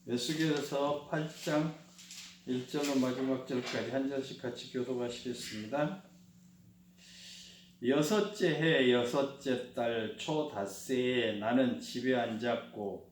에스겔서 8장 1절로 마지막 절까지 한 절씩 같이 교독하시겠습니다. 여섯째 해 여섯째 달 초 닷새에 나는 집에 앉았고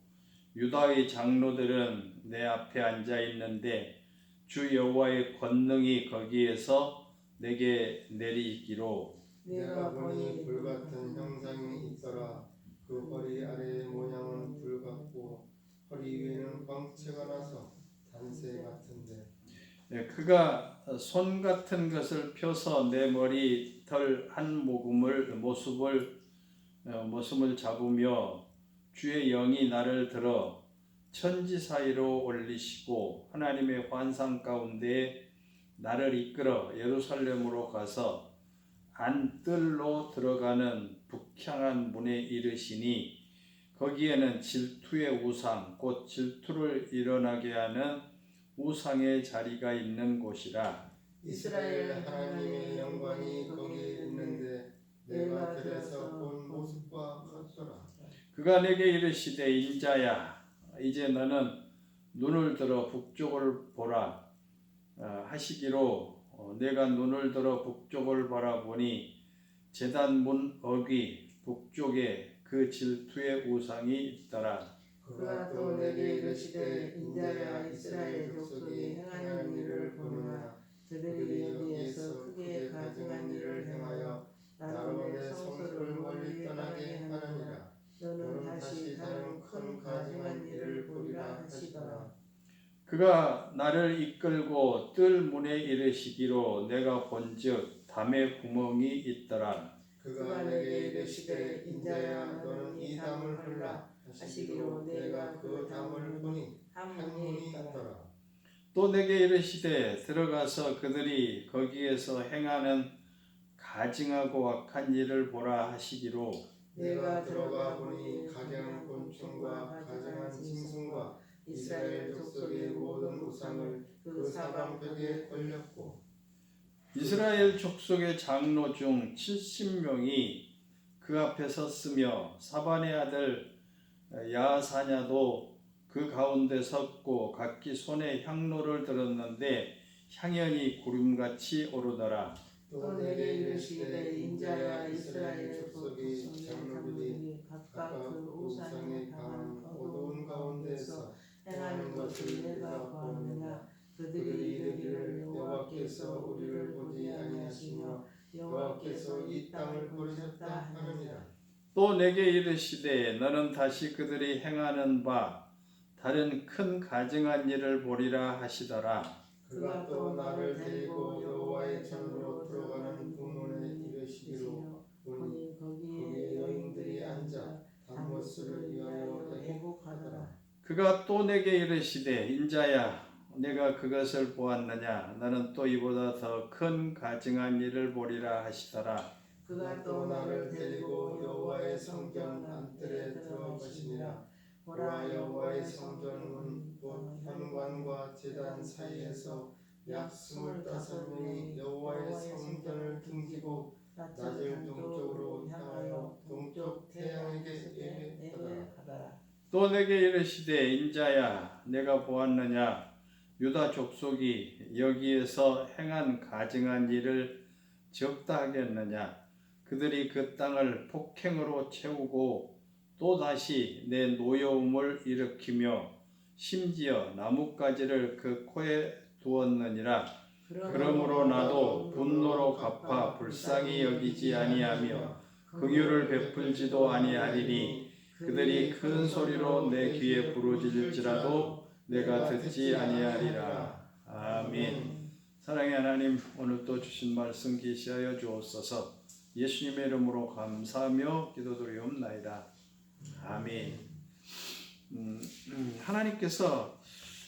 유다의 장로들은 내 앞에 앉아 있는데 주 여호와의 권능이 거기에서 내게 내리기로 내가 보니 불같은 형상이 있더라. 그 허리 아래의 모양은 불같고 허리 위에는 광채가 나서 단새 같은데 그가 손 같은 것을 펴서 내 머리 털 한 모습을 잡으며 주의 영이 나를 들어 천지 사이로 올리시고 하나님의 환상 가운데 나를 이끌어 예루살렘으로 가서 안뜰로 들어가는 북향한 문에 이르시니 거기에는 질투의 우상 곧 질투를 일어나게 하는 우상의 자리가 있는 곳이라. 이스라엘 하나님의 영광이 거기에 있는데 내가 들에서 본 모습과 같더라. 그가 내게 이르시되 인자야 이제 너는 눈을 들어 북쪽을 보라 하시기로 내가 눈을 들어 북쪽을 바라보니 제단 문 어귀 북쪽에 그 질투의 우상이 있더라. 그가 또 내게 이르시되 인자야 이스라엘 족속이 행하는 일을 보느냐. 그들이 여기에서 크게 가증한 일을 행하여 나로 내 성소를 멀리 떠나게 하느니라. 너는 다시 다른 큰 가증한 일을 보리라 하시더라. 그가 나를 이끌고 뜰 문에 이르시기로 내가 본즉 담에 구멍이 있더라. 그가 내게 이르시되 인자야 너는 이 담을 흘라 하시기로 내가 그 담을 보니 한 문이 있더라. 또 내게 이르시되 들어가서 그들이 거기에서 행하는 가증하고 악한 일을 보라 하시기로 내가 들어가 보니 가증한 곤충과 가증한 짐승과 이스라엘 족속의 모든 우상을 그 사방벽에 걸렸고 이스라엘 족속의 장로 중 70명이 그 앞에 섰으며 사반의 아들 야사냐도 그 가운데 섰고 각기 손에 향로를 들었는데 향연이 구름같이 오르더라. 또 내게 이르시되 인자야 이스라엘 족속의 장로들이 각각 그 우상에 강한 어두운 가운데서 행하는 것을 내가 보았느냐. 그들이 이르기를 여호와께서 우리를 보지 아니하시며 여호와께서 이 땅을 버리셨다 하느니라. 또 내게 이르시되 너는 다시 그들이 행하는 바 다른 큰 가증한 일을 보리라 하시더라. 그가 또 나를 데리고 여호와의 전으로 들어가는 북문에 이르시기로 보니 거기에 여인들이 앉아 단못술을 위하여 애곡하더라. 그가 또 내게 이르시되 인자야 내가 그것을 보았느냐 너는 또 이보다 더 큰 가증한 일을 보리라 하시더라. 그가 또 나를 데리고 여호와의 성전 안뜰에 들어가시니라. 보라 여호와의 성전은 곧 현관과 제단 사이에서 약 25명이 여호와의 성전을 등지고 낮을 동쪽으로 향하여 동쪽 태양에게 예배하더라. 또 내게 이르시되 인자야 내가 보았느냐 유다 족속이 여기에서 행한 가증한 일을 적다 하겠느냐. 그들이 그 땅을 폭행으로 채우고 또다시 내 노여움을 일으키며 심지어 나뭇가지를 그 코에 두었느니라. 그러므로 나도 분노로 갚아 불쌍히 여기지 아니하며 긍휼을 베풀지도 아니하리니 그들이 큰 소리로 내 귀에 부르짖을지라도 내가 듣지 아니하리라. 아멘. 사랑의 하나님 오늘 또 주신 말씀 계시하여 주옵소서. 예수님의 이름으로 감사하며 기도드리옵나이다. 아멘. 하나님께서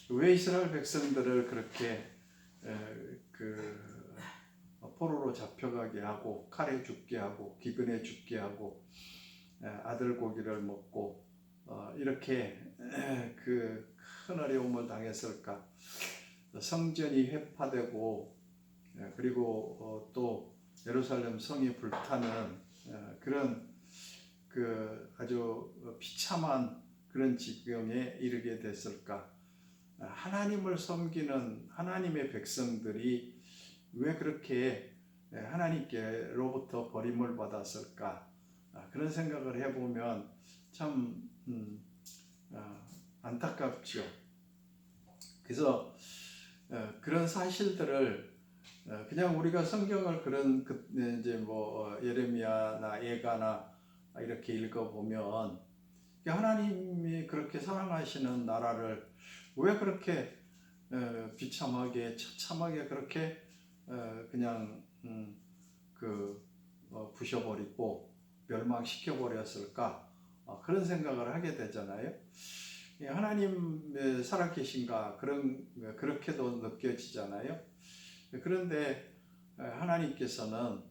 왜 이스라엘 백성들을 그렇게 포로로 잡혀가게 하고 칼에 죽게 하고 기근에 죽게 하고 아들 고기를 먹고 이렇게 그 큰 어려움을 당했을까? 성전이 회파되고 그리고 또 예루살렘 성이 불타는 그런 그 아주 비참한 그런 지경에 이르게 됐을까? 하나님을 섬기는 하나님의 백성들이 왜 그렇게 하나님께로부터 버림을 받았을까? 그런 생각을 해보면 참 안타깝죠. 그래서 그런 사실들을 그냥 우리가 성경을 그런 이제 뭐 예레미야나 예가나 이렇게 읽어보면 하나님이 그렇게 사랑하시는 나라를 왜 그렇게 비참하게 처참하게 그렇게 그냥 부셔버리고 멸망시켜 버렸을까? 그런 생각을 하게 되잖아요. 하나님 살아계신가 그렇게도 느껴지잖아요. 그런데 하나님께서는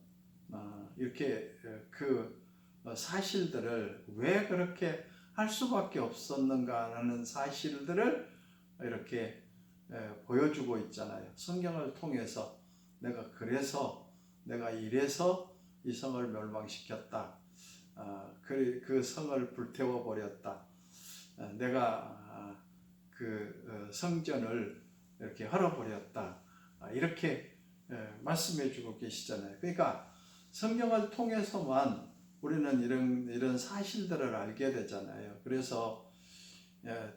이렇게 그 사실들을 왜 그렇게 할 수밖에 없었는가 하는 사실들을 이렇게 보여주고 있잖아요. 성경을 통해서 내가 이래서 이 성을 멸망시켰다. 그 성을 불태워 버렸다. 내가 그 성전을 이렇게 헐어버렸다. 이렇게 말씀해 주고 계시잖아요. 그러니까 성경을 통해서만 우리는 이런 사실들을 알게 되잖아요. 그래서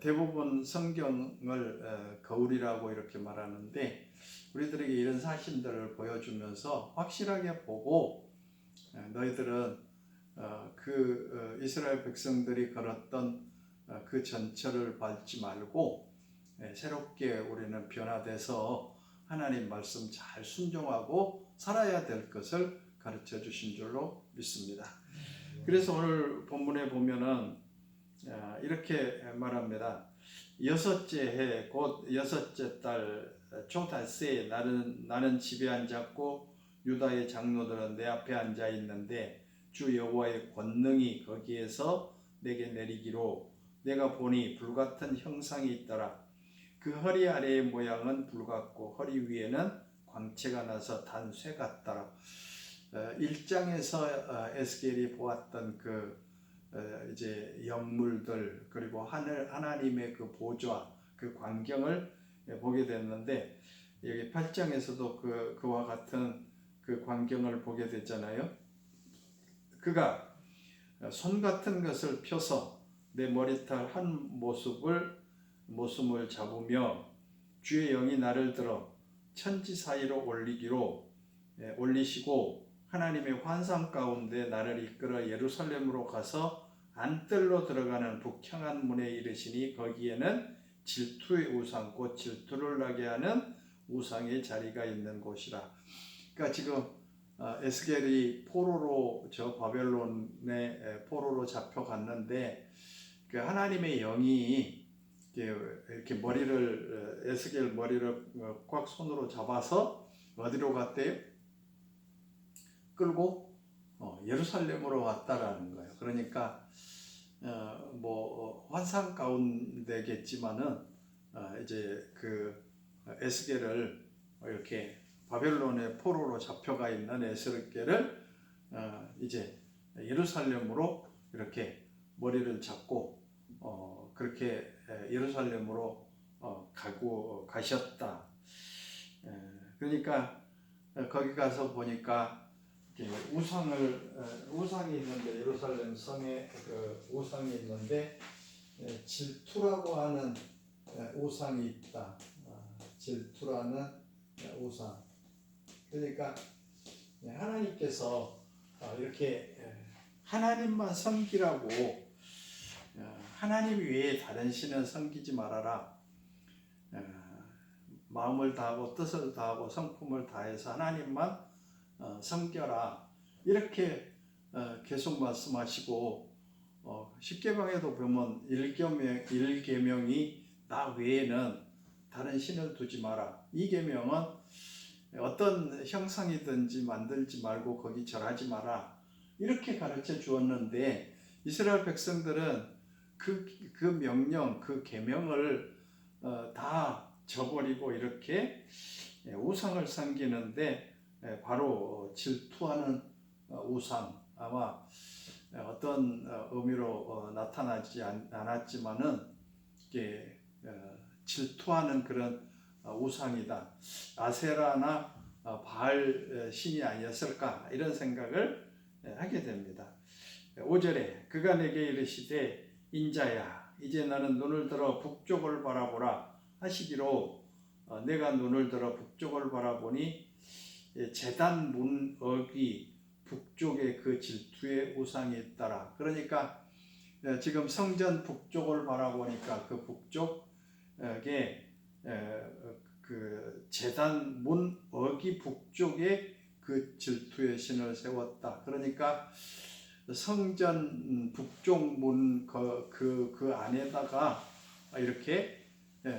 대부분 성경을 거울이라고 이렇게 말하는데 우리들에게 이런 사실들을 보여주면서 확실하게 보고 너희들은 그 이스라엘 백성들이 걸었던 그 전철을 밟지 말고 새롭게 우리는 변화돼서 하나님 말씀 잘 순종하고 살아야 될 것을 가르쳐 주신 줄로 믿습니다. 그래서 오늘 본문에 보면은 이렇게 말합니다. 여섯째 해 곧 여섯째 달 초닷새에 나는 집에 앉았고 유다의 장로들은 내 앞에 앉아 있는데 주 여호와의 권능이 거기에서 내게 내리기로 내가 보니 불같은 형상이 있더라. 그 허리 아래의 모양은 불같고 허리 위에는 광채가 나서 단쇠 같더라. 1장에서 에스겔이 보았던 그 이제 연물들 그리고 하나님의 그 보좌 그 광경을 보게 됐는데 여기 8장에서도 그와 같은 그 광경을 보게 됐잖아요. 그가 손 같은 것을 펴서 내 머리털 한 모숨을 잡으며 주의 영이 나를 들어 천지 사이로 올리시고 하나님의 환상 가운데 나를 이끌어 예루살렘으로 가서 안뜰로 들어가는 북향한 문에 이르시니 거기에는 질투의 우상 곧 질투를 나게 하는 우상의 자리가 있는 곳이라. 그러니까 지금 에스겔이 포로로 바벨론의 포로로 잡혀갔는데 그 하나님의 영이 이렇게 에스겔 머리를 꽉 손으로 잡아서 어디로 갔대요? 끌고 예루살렘으로 왔다라는 거예요. 그러니까 환상 가운데겠지만은 이제 그 에스겔을 이렇게 바벨론의 포로로 잡혀가 있는 에스겔을 이제 예루살렘으로 이렇게 머리를 잡고 그렇게 예루살렘으로 가셨다. 그러니까 거기 가서 보니까 우상이 있는데 예루살렘 성에 그 우상이 있는데 질투라고 하는 우상이 있다. 질투라는 우상. 그러니까 하나님께서 이렇게 하나님만 섬기라고 하나님 외에 다른 신은 섬기지 말아라. 마음을 다하고 뜻을 다하고 성품을 다해서 하나님만 섬겨라. 이렇게 계속 말씀하시고 십계명에도 보면 1계명이 나 외에는 다른 신을 두지 마라. 2계명은 어떤 형상이든지 만들지 말고 거기 절하지 마라. 이렇게 가르쳐 주었는데 이스라엘 백성들은 그 명령, 그 계명을 다 저버리고 이렇게 우상을 섬기는데 바로 질투하는 우상. 아마 어떤 의미로 나타나지 않았지만은 이게 질투하는 그런 우상이다. 아세라나 바알 신이 아니었을까 이런 생각을 하게 됩니다. 5절에 그가 내게 이르시되 인자야 이제 너는 눈을 들어 북쪽을 바라보라 하시기로 내가 눈을 들어 북쪽을 바라보니 제단 문어기 북쪽에 그 질투의 우상이 있더라. 그러니까 지금 성전 북쪽을 바라보니까 그 북쪽에 그 제단 문어기 북쪽에 그 질투의 신을 세웠다. 그러니까 성전 북쪽 문 그 안에다가 이렇게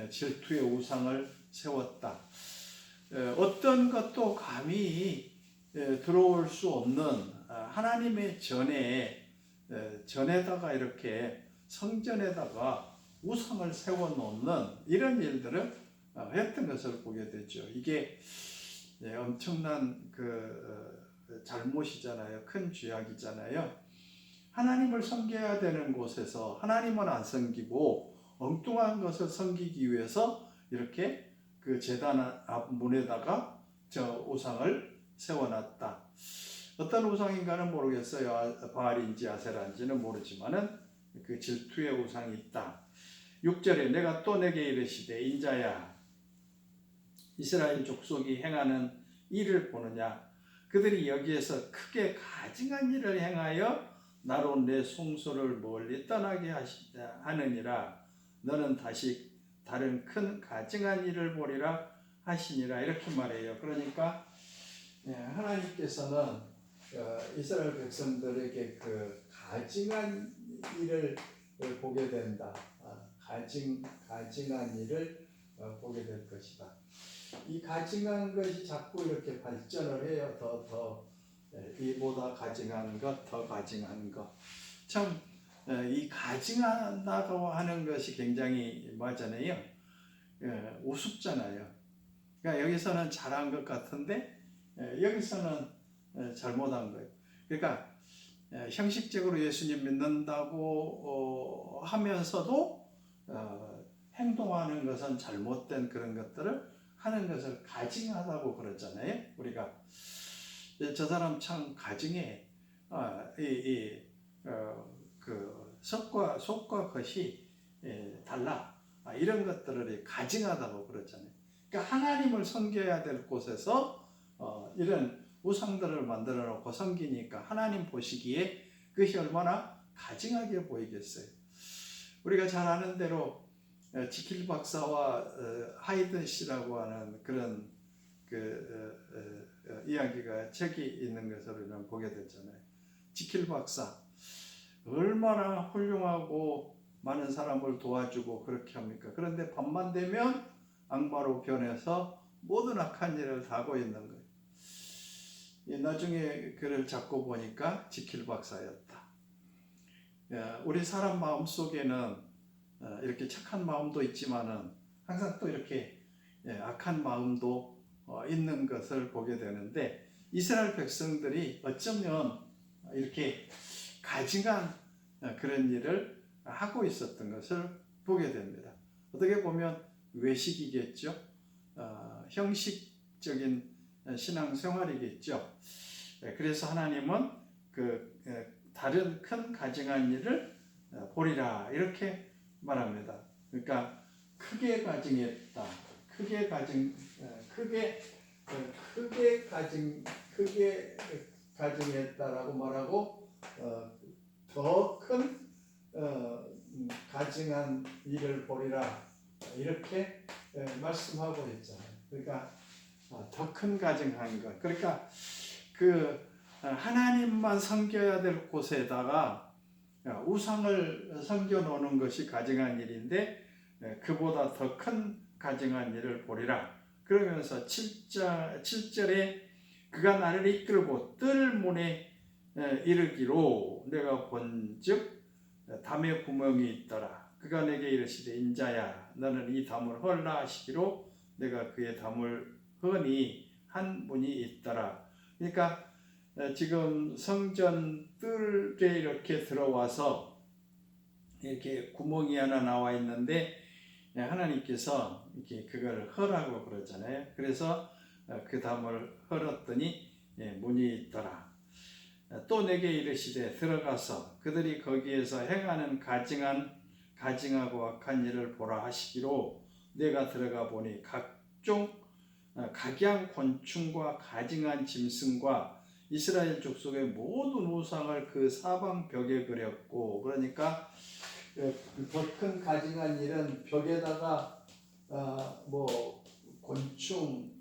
질투의 우상을 세웠다. 어떤 것도 감히 들어올 수 없는 하나님의 전에다가 이렇게 성전에다가 우상을 세워놓는 이런 일들을 했던 것을 보게 되죠. 이게 엄청난 잘못이잖아요. 큰 죄악이잖아요. 하나님을 섬겨야 되는 곳에서 하나님은 안 섬기고 엉뚱한 것을 섬기기 위해서 이렇게 그 제단 앞 문에다가 저 우상을 세워놨다. 어떤 우상인가는 모르겠어요. 바알인지 아세라인지는 모르지만은 그 질투의 우상이 있다. 6절에 내가 또 내게 이르시되 인자야 이스라엘 족속이 행하는 일을 보느냐 그들이 여기에서 크게 가증한 일을 행하여 나로 내 송소를 멀리 떠나게 하느니라. 너는 다시 다른 큰 가증한 일을 보리라 하시니라. 이렇게 말해요. 그러니까 하나님께서는 이스라엘 백성들에게 그 가증한 일을 보게 된다. 가증한 일을 보게 될 것이다. 이 가증한 것이 자꾸 이렇게 발전을 해요. 더 이보다 가증한 것, 더 가증한 것. 참 이 가증한다고 하는 것이 굉장히 뭐잖아요. 우습잖아요. 그러니까 여기서는 잘한 것 같은데 여기서는 잘못한 거예요. 그러니까 형식적으로 예수님 믿는다고 하면서도 행동하는 것은 잘못된 그런 것들을 하는 것을 가증하다고 그러잖아요. 우리가 저 사람 참 가증해. 그 속과 겉이 달라. 이런 것들을 가증하다고 그러잖아요. 그러니까 하나님을 섬겨야 될 곳에서 이런 우상들을 만들어 놓고 섬기니까 하나님 보시기에 그것이 얼마나 가증하게 보이겠어요. 우리가 잘 아는 대로 지킬 박사와 하이든 씨라고 하는 그런 이야기가 책이 있는 것을 우리는 보게 됐잖아요. 지킬 박사 얼마나 훌륭하고 많은 사람을 도와주고 그렇게 합니까? 그런데 밤만 되면 악마로 변해서 모든 악한 일을 다 하고 있는 거예요. 나중에 그를 잡고 보니까 지킬 박사였다. 우리 사람 마음 속에는 이렇게 착한 마음도 있지만은 항상 또 이렇게 악한 마음도 있는 것을 보게 되는데 이스라엘 백성들이 어쩌면 이렇게 가증한 그런 일을 하고 있었던 것을 보게 됩니다. 어떻게 보면 외식이겠죠. 형식적인 신앙생활이겠죠. 그래서 하나님은 그 다른 큰 가증한 일을 보리라 이렇게 말합니다. 그러니까 크게 가증했다. 크게 가증했다라고 말하고 더 큰 가증한 일을 보리라 이렇게 말씀하고 있잖아요. 그러니까 더 큰 가증한 것. 그러니까 그 하나님만 섬겨야 될 곳에다가 우상을 섬겨 놓는 것이 가증한 일인데 그보다 더 큰 가증한 일을 보리라. 그러면서 7절에 그가 나를 이끌고 뜰문에 이르기로 내가 본즉 담에 구멍이 있더라. 그가 내게 이르시되 인자야 너는 이 담을 헐라 하시기로 내가 그의 담을 허니 한 문이 있더라. 그러니까 지금 성전 뜰에 이렇게 들어와서 이렇게 구멍이 하나 나와 있는데 하나님께서 이렇게 그걸 허라고 그러잖아요. 그래서 그 담을 헐었더니 문이 있더라. 또 내게 이르시되 들어가서 그들이 거기에서 행하는 가증하고 악한 일을 보라 하시기로 내가 들어가 보니 각종 각양 곤충과 가증한 짐승과 이스라엘 족속의 모든 우상을 그 사방 벽에 그렸고, 그러니까 더 큰 가증한 일은 벽에다가 뭐 곤충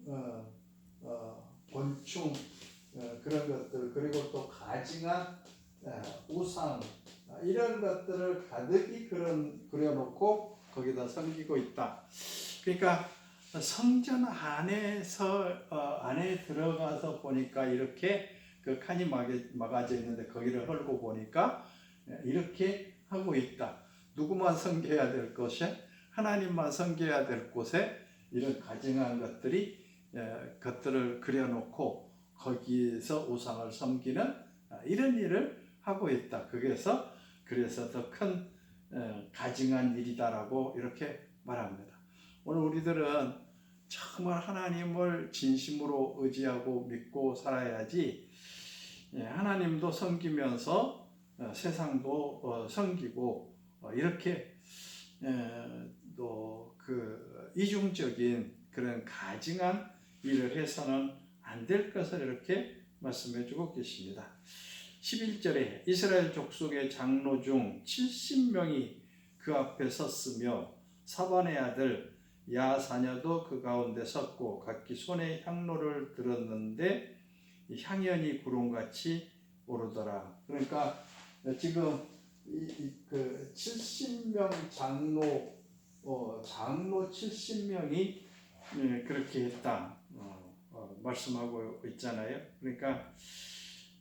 그런 것들, 그리고 또 가증한 우상 이런 것들을 가득히 그려놓고 거기다 섬기고 있다. 그러니까 성전 안에 들어가서 보니까 이렇게 그 칸이 막아져 있는데 거기를 헐고 보니까 이렇게 하고 있다. 누구만 섬겨야 될 곳에, 하나님만 섬겨야 될 곳에 이런 가증한 것들을 그려놓고 거기에서 우상을 섬기는 이런 일을 하고 있다. 그래서 더 큰 가증한 일이다라고 이렇게 말합니다. 오늘 우리들은 정말 하나님을 진심으로 의지하고 믿고 살아야지 하나님도 섬기면서 세상도 섬기고 이렇게 또 그 이중적인 그런 가증한 일을 해서는 안 될 것을 이렇게 말씀해 주고 계십니다. 11절에 이스라엘 족속의 장로 중 70명이 그 앞에 섰으며 사반의 아들 야사냐도 그 가운데 섰고 각기 손에 향로를 들었는데 향연이 구름같이 오르더라. 그러니까 지금 그 70명 장로 70명이 그렇게 했다 말씀하고 있잖아요. 그러니까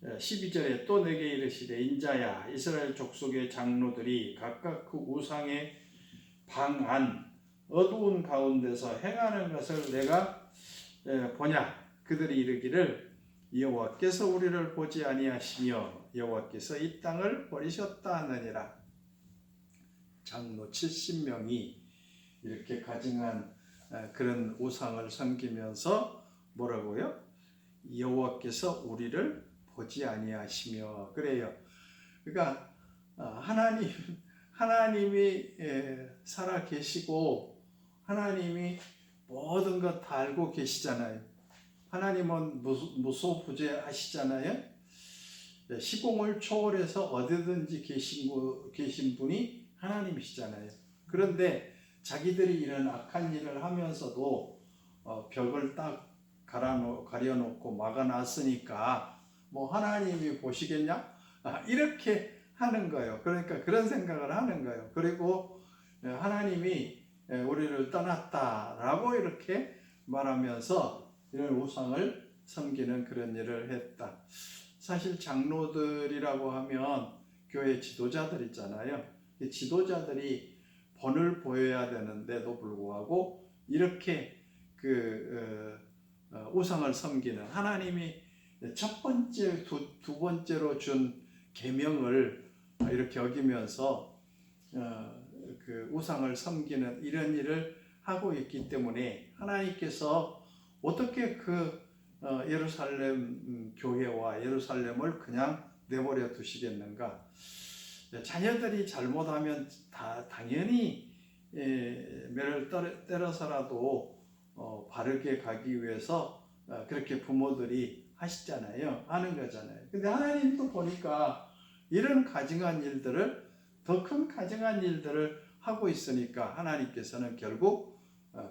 12절에 또 내게 이르시되 인자야 이스라엘 족속의 장로들이 각각 그 우상의 방 안 어두운 가운데서 행하는 것을 내가 보냐. 그들이 이르기를 여호와께서 우리를 보지 아니하시며 여호와께서 이 땅을 버리셨다 하느니라. 장로 70명이 이렇게 가증한 그런 우상을 섬기면서 뭐라고요? 여호와께서 우리를 보지 아니하시며 그래요. 그러니까 하나님이 살아 계시고 하나님이 모든 것 다 알고 계시잖아요. 하나님은 무소부재하시잖아요. 시공을 초월해서 어디든지 계신 분이 하나님이시잖아요. 그런데 자기들이 이런 악한 일을 하면서도 벽을 딱 가려놓고 막아놨으니까 뭐 하나님이 보시겠냐? 이렇게 하는 거예요. 그러니까 그런 생각을 하는 거예요. 그리고 하나님이 우리를 떠났다라고 이렇게 말하면서 이런 우상을 섬기는 그런 일을 했다. 사실 장로들이라고 하면 교회 지도자들 있잖아요. 이 지도자들이 본을 보여야 되는데도 불구하고 이렇게 우상을 섬기는 하나님이 첫 번째, 두 번째로 준 계명을 이렇게 어기면서 그 우상을 섬기는 이런 일을 하고 있기 때문에 하나님께서 어떻게 예루살렘 교회와 예루살렘을 그냥 내버려 두시겠는가? 자녀들이 잘못하면 당연히 매를 때려서라도 바르게 가기 위해서 그렇게 부모들이 하시잖아요. 하는 거잖아요. 근데 하나님도 보니까 이런 가증한 일들을 더 큰 가증한 일들을 하고 있으니까 하나님께서는 결국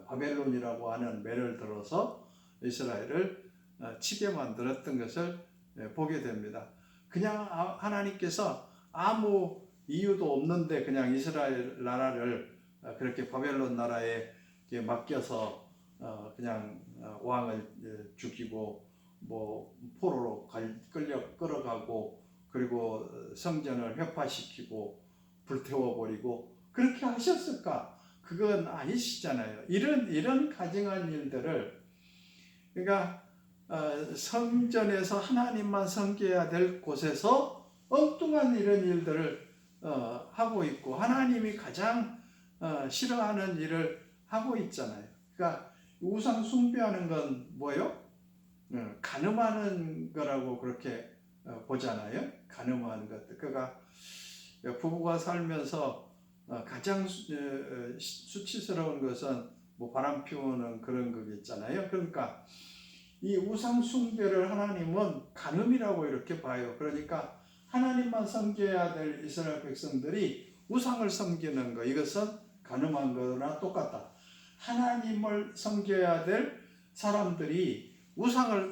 바벨론이라고 하는 매를 들어서 이스라엘을 치게 만들었던 것을 보게 됩니다. 그냥 하나님께서 아무 이유도 없는데 그냥 이스라엘 나라를 그렇게 바벨론 나라에 맡겨서 그냥 왕을 죽이고 뭐 포로로 끌어가고 그리고 성전을 회파시키고 불태워버리고 그렇게 하셨을까? 그건 아니시잖아요. 이런 가증한 일들을 그러니까 성전에서 하나님만 섬겨야 될 곳에서 엉뚱한 이런 일들을 하고 있고 하나님이 가장 싫어하는 일을 하고 있잖아요. 그러니까 우상 숭배하는 건 뭐요? 간음하는 거라고 그렇게 보잖아요. 간음하는 것. 그러니까 부부가 살면서 가장 수치스러운 것은 뭐 바람 피우는 그런 거 있잖아요. 그러니까 이 우상 숭배를 하나님은 간음이라고 이렇게 봐요. 그러니까 하나님만 섬겨야 될 이스라엘 백성들이 우상을 섬기는 거, 이것은 간음한 거나 똑같다. 하나님을 섬겨야 될 사람들이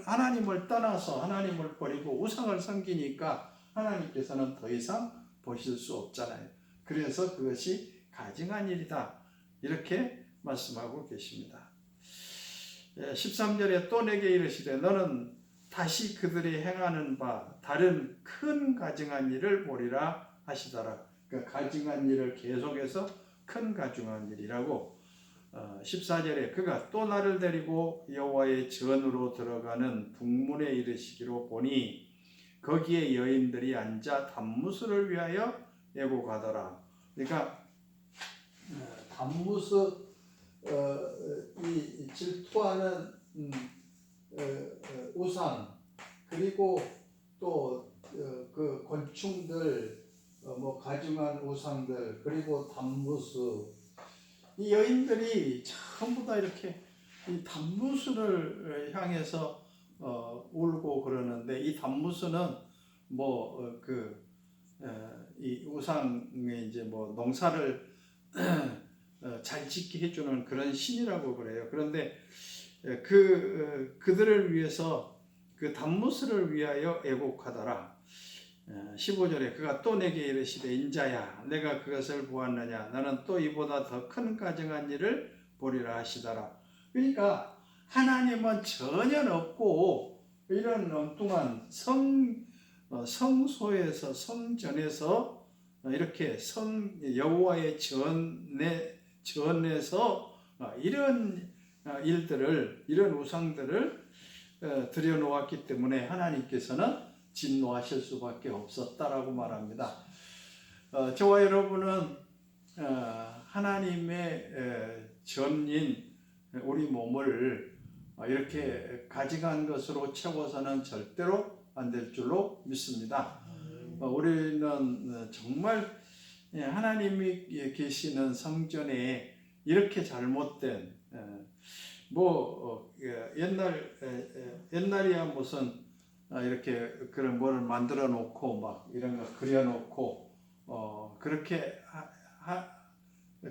하나님을 떠나서 하나님을 버리고 우상을 섬기니까 하나님께서는 더 이상 보실 수 없잖아요. 그래서 그것이 가증한 일이다. 이렇게 말씀하고 계십니다. 13절에 또 내게 이르시되 너는 다시 그들이 행하는 바 다른 큰 가증한 일을 보리라 하시더라. 그러니까 가증한 일을 계속해서 큰 가증한 일이라고. 14절에 그가 또 나를 데리고 여호와의 전으로 들어가는 북문에 이르시기로 보니 거기에 여인들이 앉아 단무스를 위하여 애곡하더라. 그러니까 단무스 이 질투하는 우상, 그리고 또 그 곤충들, 뭐 가증한 우상들, 그리고 단무스, 이 여인들이 전부 다 이렇게 이 단무스를 향해서 울고 그러는데, 이 단무스는 뭐 이 우상의 이제 뭐 농사를 잘 짓게 해주는 그런 신이라고 그래요. 그런데 그들을 위해서 그 단무스를 위하여 애곡하더라. 15절에 그가 또 내게 이르시되 인자야 내가 그것을 보았느냐 너는 또 이보다 더 큰 가증한 일을 보리라 하시더라. 그러니까 하나님은 전혀 없고 이런 엉뚱한 성소에서 성전에서 이렇게 여호와의 전에서 이런 일들을, 이런 우상들을 들여놓았기 때문에 하나님께서는 진노하실 수밖에 없었다라고 말합니다. 저와 여러분은 하나님의 전인 우리 몸을 이렇게 가증한 것으로 채워서는 절대로 안 될 줄로 믿습니다. 우리는 정말 하나님이 계시는 성전에 이렇게 잘못된 옛날이야 무슨 이렇게 그런 뭐를 만들어 놓고 막 이런 거 그려 놓고 그렇게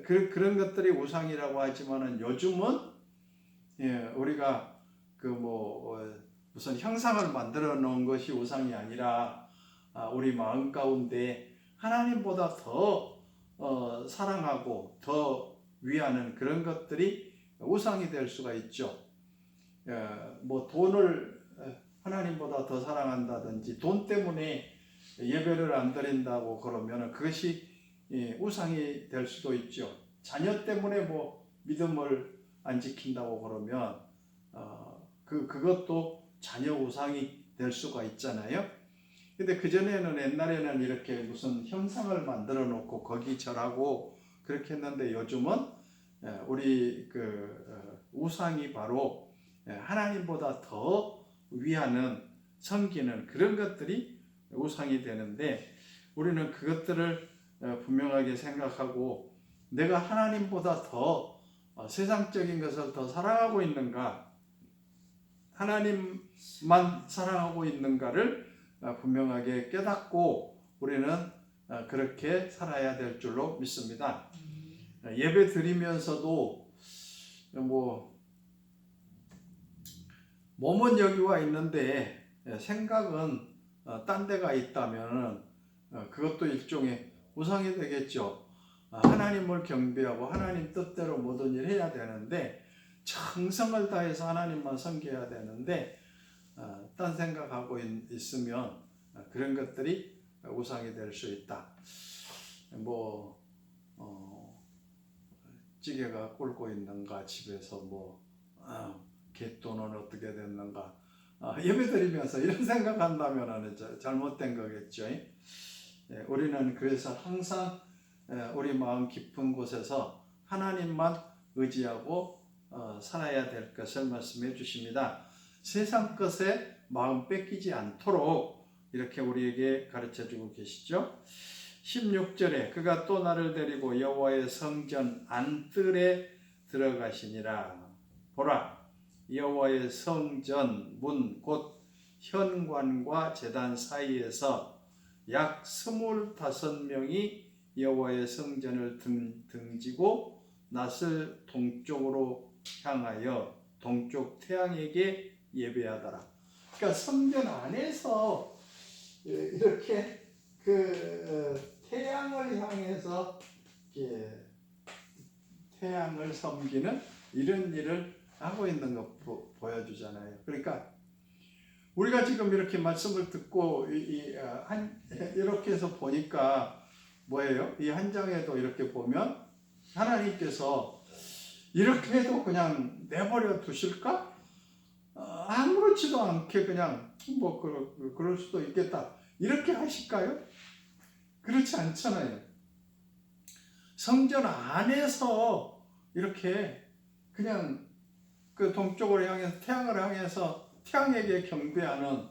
그런 것들이 우상이라고 하지만은 요즘은 우리가 무슨 형상을 만들어 놓은 것이 우상이 아니라 우리 마음 가운데 하나님보다 더 사랑하고 더 위하는 그런 것들이 우상이 될 수가 있죠. 뭐 돈을 하나님보다 더 사랑한다든지 돈 때문에 예배를 안 드린다고 그러면 그것이 우상이 될 수도 있죠. 자녀 때문에 뭐 믿음을 안 지킨다고 그러면 그것도 자녀 우상이 될 수가 있잖아요. 근데 그전에는 옛날에는 이렇게 무슨 형상을 만들어 놓고 거기 절하고 그렇게 했는데 요즘은 우리 우상이 바로 하나님보다 더 위하는 섬기는 그런 것들이 우상이 되는데 우리는 그것들을 분명하게 생각하고 내가 하나님보다 더 세상적인 것을 더 사랑하고 있는가, 하나님만 사랑하고 있는가를 분명하게 깨닫고 우리는 그렇게 살아야 될 줄로 믿습니다. 예배 드리면서도 몸은 여기 와 있는데 생각은 딴 데가 있다면 그것도 일종의 우상이 되겠죠. 하나님을 경배하고 하나님 뜻대로 모든 일 해야 되는데 정성을 다해서 하나님만 섬겨야 되는데 딴 생각하고 있으면 그런 것들이 우상이 될 수 있다. 찌개가 끓고 있는가, 집에서 개또는 어떻게 됐는가, 예배드리면서 이런 생각한다면 잘못된 거겠죠. 우리는 그래서 항상 우리 마음 깊은 곳에서 하나님만 의지하고 살아야 될 것을 말씀해 주십니다. 세상 것에 마음 뺏기지 않도록 이렇게 우리에게 가르쳐 주고 계시죠. 16절에 그가 또 나를 데리고 여호와의 성전 안뜰에 들어가시니라. 보라, 여호와의 성전 문 곧 현관과 제단 사이에서 약 25명이 여호와의 성전을 등지고 낯을 동쪽으로 향하여 동쪽 태양에게 예배하더라. 그러니까 성전 안에서 이렇게 태양을 향해서 태양을 섬기는 이런 일을 하고 있는 거 보여주잖아요. 그러니까 우리가 지금 이렇게 말씀을 듣고 이렇게 해서 보니까 뭐예요? 이 한 장에도 이렇게 보면 하나님께서 이렇게 해도 그냥 내버려 두실까? 아무렇지도 않게 그냥 뭐 그럴 수도 있겠다 이렇게 하실까요? 그렇지 않잖아요. 성전 안에서 이렇게 그냥 그 동쪽으로 향해서 태양을 향해서 태양에게 경배하는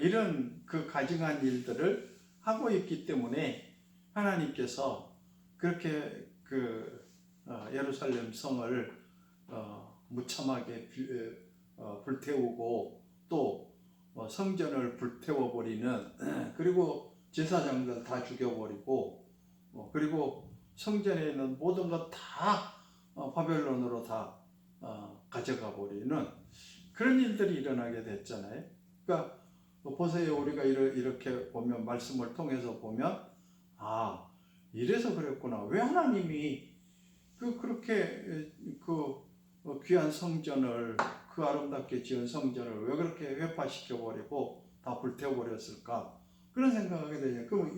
이런 그 가증한 일들을 하고 있기 때문에 하나님께서 그렇게 예루살렘 성을 무참하게 불태우고 또 성전을 불태워버리는 그리고 제사장들 다 죽여버리고 그리고 성전에 있는 모든 것 다 바벨론으로 다 가져가 버리는 그런 일들이 일어나게 됐잖아요. 그러니까 보세요. 우리가 이렇게 보면 말씀을 통해서 보면 이래서 그랬구나. 왜 하나님이 그렇게 귀한 성전을 그 아름답게 지은 성전을 왜 그렇게 회파시켜 버리고 다 불태워 버렸을까? 그런 생각하게 되죠. 그럼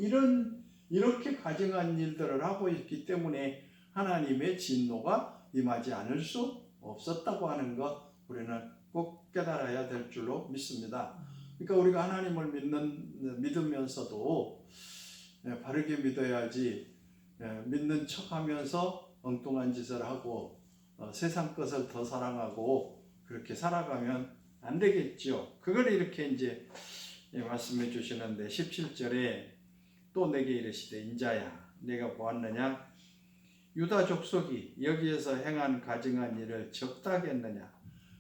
이렇게 가증한 일들을 하고 있기 때문에 하나님의 진노가 임하지 않을 수 없었다고 하는 것 우리는 꼭 깨달아야 될 줄로 믿습니다. 그러니까 우리가 하나님을 믿으면서도 바르게 믿어야지 믿는 척하면서 엉뚱한 짓을 하고 세상 것을 더 사랑하고 그렇게 살아가면 안 되겠죠. 그걸 이렇게 이제 말씀해 주시는데 17절에 또 내게 이르시되 인자야 내가 보았느냐 유다 족속이 여기에서 행한 가증한 일을 적다겠느냐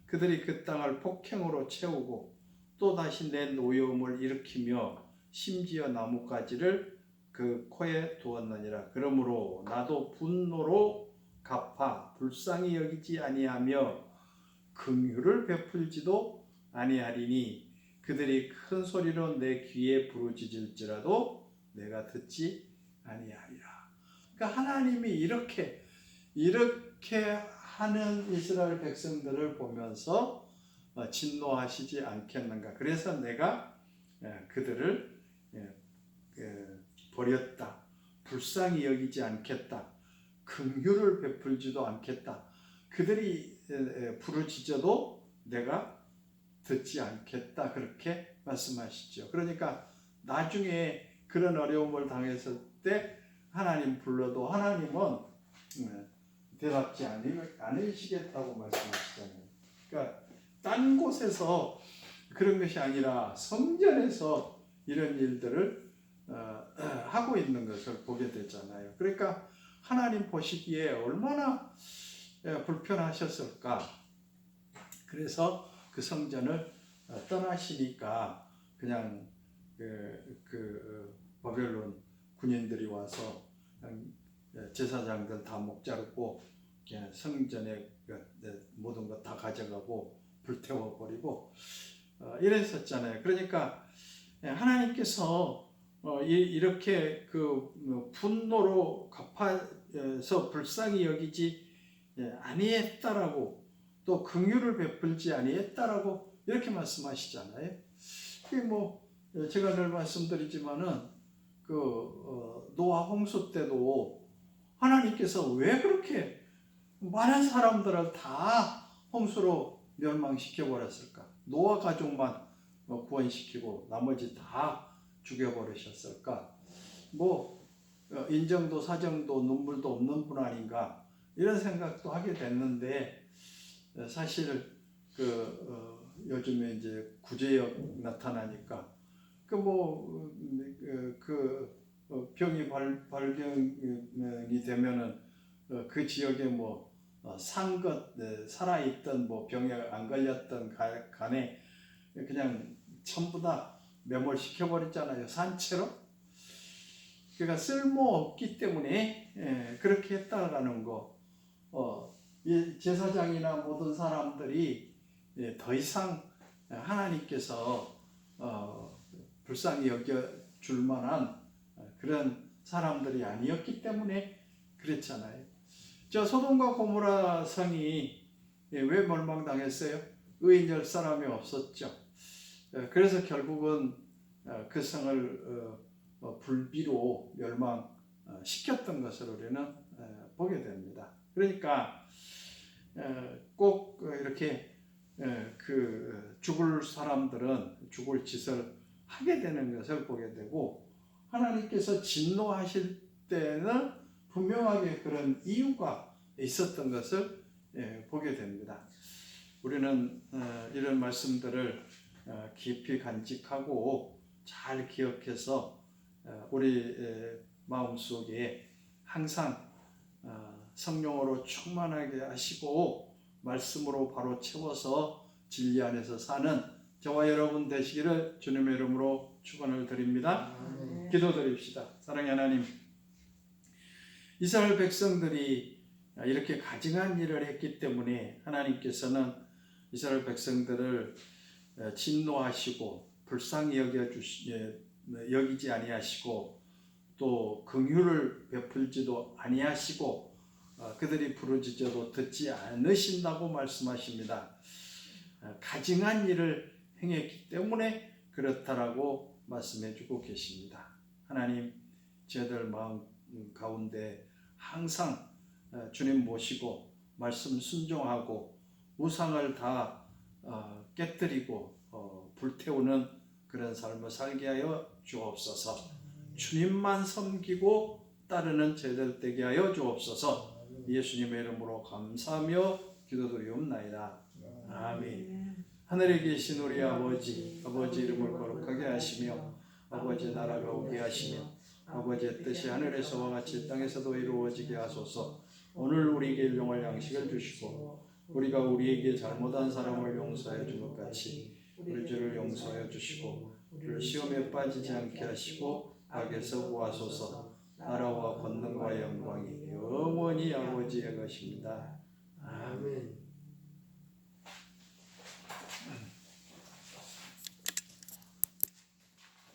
그들이 그 땅을 폭행으로 채우고 또 다시 내 노여움을 일으키며 심지어 나뭇가지를 그 코에 두었느니라. 그러므로 나도 분노로 갚아 불쌍히 여기지 아니하며 긍휼을 베풀지도 아니하리니 그들이 큰 소리로 내 귀에 부르짖을지라도 내가 듣지 아니하리라. 그러니까 하나님이 이렇게 하는 이스라엘 백성들을 보면서 진노하시지 않겠는가. 그래서 내가 그들을 버렸다. 불쌍히 여기지 않겠다. 긍휼을 베풀지도 않겠다. 그들이 부르짖어도 내가 듣지 않겠다. 그렇게 말씀하시죠. 그러니까 나중에 그런 어려움을 당했을 때 하나님 불러도 하나님은 대답지 않으시겠다고 말씀하시잖아요. 그러니까 딴 곳에서 그런 것이 아니라 성전에서 이런 일들을 하고 있는 것을 보게 되잖아요. 그러니까 하나님 보시기에 얼마나 불편하셨을까. 그래서 그 성전을 떠나시니까 그냥 바벨론 군인들이 와서 제사장들 다 목 자르고 성전에 모든 것 다 가져가고 불태워 버리고 이랬었잖아요. 그러니까 하나님께서 이렇게 분노로 갚아서 불쌍히 여기지 아니했다라고 또 긍휼을 베풀지 아니했다라고 이렇게 말씀하시잖아요. 그게 제가 늘 말씀드리지만은 노아 홍수 때도 하나님께서 왜 그렇게 많은 사람들을 다 홍수로 멸망시켜 버렸을까? 노아 가족만 구원시키고 나머지 다 죽여버리셨을까? 뭐 인정도 사정도 눈물도 없는 분 아닌가 이런 생각도 하게 됐는데 사실 요즘에 이제 구제역 나타나니까 병이 발견이 되면은 그 지역에 산것 살아있던 병에 안 걸렸던 간에 그냥 전부 다 매몰시켜버렸잖아요. 산채로. 그러니까 쓸모없기 때문에 그렇게 했다라는 거. 이 제사장이나 모든 사람들이 더 이상 하나님께서 불쌍히 여겨줄 만한 그런 사람들이 아니었기 때문에 그랬잖아요. 저 소돔과 고모라 성이 왜 멸망당했어요? 의인 10사람이 없었죠. 그래서 결국은 그 성을 불비로 멸망시켰던 것을 우리는 보게 됩니다. 그러니까 꼭 이렇게 죽을 사람들은 죽을 짓을 하게 되는 것을 보게 되고 하나님께서 진노하실 때는 분명하게 그런 이유가 있었던 것을 보게 됩니다. 우리는 이런 말씀들을 깊이 간직하고 잘 기억해서 우리 마음속에 항상 성령으로 충만하게 하시고 말씀으로 바로 채워서 진리 안에서 사는 저와 여러분 되시기를 주님의 이름으로 축원을 드립니다. 기도드립시다. 사랑의 하나님, 이스라엘 백성들이 이렇게 가증한 일을 했기 때문에 하나님께서는 이스라엘 백성들을 진노하시고 불쌍히 여기지 아니하시고 또 긍휼을 베풀지도 아니하시고 그들이 부르짖어도 듣지 않으신다고 말씀하십니다. 가증한 일을 행했기 때문에 그렇다라고 말씀해주고 계십니다. 하나님, 저희들 마음 가운데 항상 주님 모시고 말씀 순종하고 우상을 다 깨뜨리고 불태우는 그런 삶을 살게 하여 주옵소서. 주님만 섬기고 따르는 저희들 되게 하여 주옵소서. 예수님의 이름으로 감사하며 기도드리옵나이다. 아멘. 하늘에 계신 우리 아버지 이름을 거룩하게 하시며 아버지의 나라가 오게 하시며 아버지의 뜻이 하늘에서와 같이 땅에서도 이루어지게 하소서. 오늘 우리에게 일용할 양식을 주시고 우리가 우리에게 잘못한 사람을 용서해 준 것 같이 우리 죄를 용서해 주시고 우리를 시험에 빠지지 않게 하시고 악에서 구하소서. 나라와 권능과 영광이 영원히 아버지의 것입니다. 아멘.